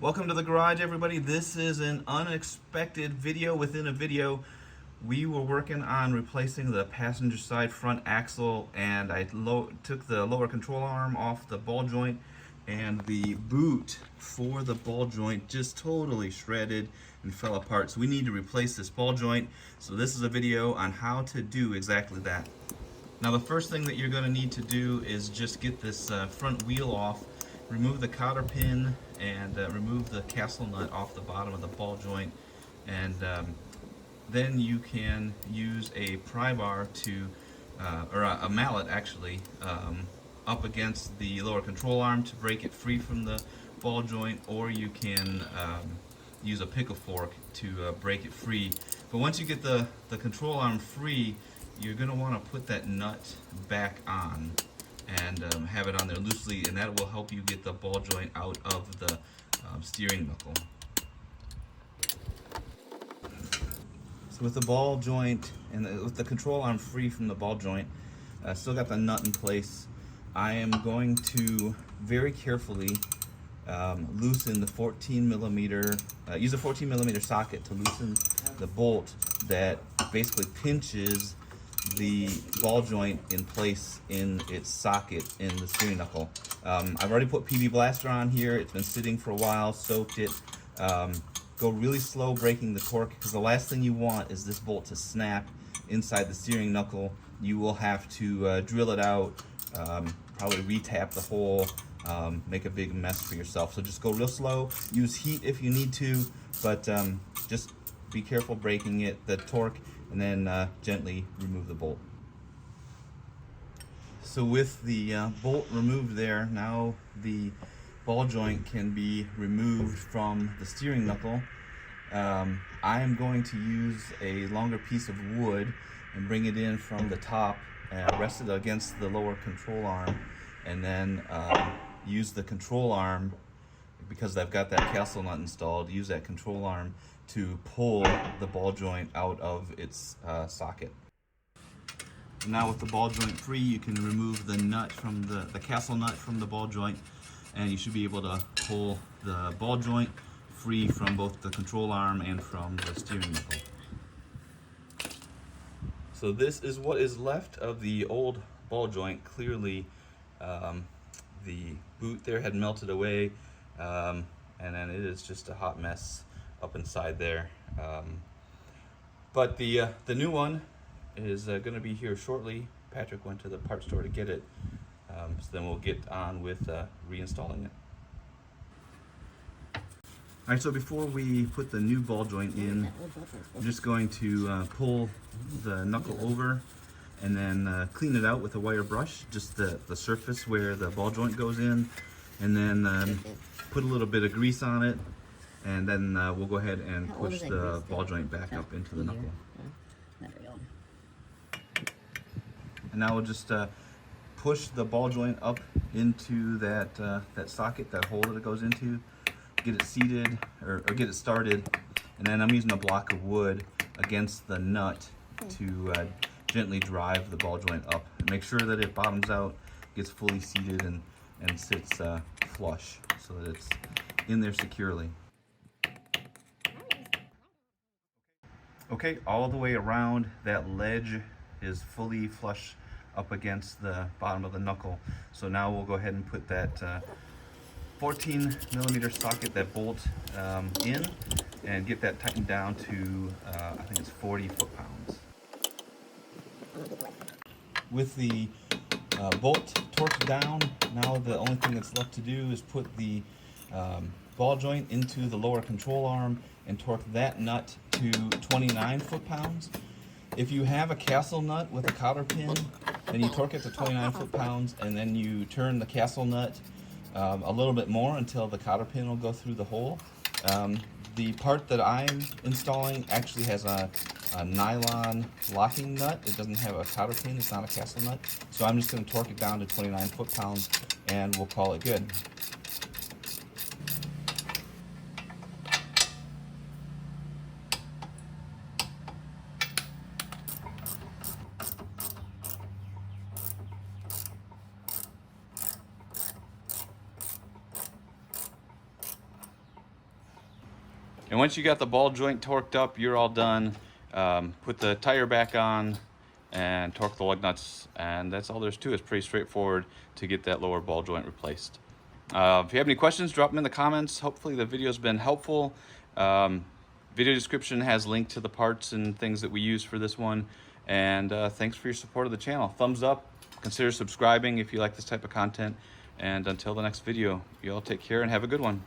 Welcome to the garage, everybody. This is an unexpected video within a video. We were working on replacing the passenger side front axle, and I took the lower control arm off the ball joint, and the boot for the ball joint just totally shredded and fell apart. So we need to replace this ball joint. So this is a video on how to do exactly that. Now the first thing that you're going to need to do is just get this front wheel off, remove the cotter pin, and remove the castle nut off the bottom of the ball joint, and then you can use a pry bar to, or a mallet actually, up against the lower control arm to break it free from the ball joint, or you can use a pickle fork to break it free. But once you get the control arm free, you're going to want to put that nut back on and have it on there loosely, and that will help you get the ball joint out of the steering knuckle. So with the ball joint and with the control arm free from the ball joint, still got the nut in place, I am going to very carefully loosen the 14 millimeter, use a 14 millimeter socket to loosen the bolt that basically pinches the ball joint in place in its socket in the steering knuckle. I've already put PB Blaster on here. It's been sitting for a while, soaked it. Go really slow breaking the torque, because the last thing you want is this bolt to snap inside the steering knuckle. You will have to drill it out, probably re-tap the hole, make a big mess for yourself. So just go real slow, use heat if you need to, but just be careful breaking it, the torque, and then gently remove the bolt. So with the bolt removed there, now the ball joint can be removed from the steering knuckle. I am going to use a longer piece of wood and bring it in from the top and rest it against the lower control arm, and then use the control arm, because I've got that castle nut installed, use that control arm to pull the ball joint out of its socket. Now with the ball joint free, you can remove the nut from the castle nut from the ball joint, and you should be able to pull the ball joint free from both the control arm and from the steering knuckle. So this is what is left of the old ball joint. Clearly the boot there had melted away, and then it is just a hot mess up inside there. But the new one is going to be here shortly. Patrick went to the parts store to get it, so then we'll get on with reinstalling it. Alright, so before we put the new ball joint in, I'm just going to pull the knuckle over and then clean it out with a wire brush, just the surface where the ball joint goes in, and then put a little bit of grease on it, and then we'll go ahead and push the ball joint back up into the knuckle. There we go. And now we'll just push the ball joint up into that socket, that hole that it goes into, get it seated, or get it started, and then I'm using a block of wood against the nut to gently drive the ball joint up. Make sure that it bottoms out, gets fully seated, and sits flush so that it's in there securely. Okay, all the way around, that ledge is fully flush up against the bottom of the knuckle. So now we'll go ahead and put that 14 millimeter socket, that bolt, in, and get that tightened down to, I think it's 40 foot-pounds. With the bolt torqued down, now the only thing that's left to do is put the ball joint into the lower control arm and torque that nut to 29 foot-pounds. If you have a castle nut with a cotter pin, then you torque it to 29 foot-pounds, and then you turn the castle nut a little bit more until the cotter pin will go through the hole. The part that I'm installing actually has a nylon locking nut. It doesn't have a cotter pin, it's not a castle nut. So I'm just going to torque it down to 29 foot-pounds, and we'll call it good. And once you got the ball joint torqued up, you're all done. Put the tire back on and torque the lug nuts, and that's all there's to it. It's pretty straightforward to get that lower ball joint replaced. If you have any questions, drop them in the comments. Hopefully the video's been helpful. Video description has link to the parts and things that we use for this one. And thanks for your support of the channel. Thumbs up, consider subscribing if you like this type of content. And until the next video, you all take care and have a good one.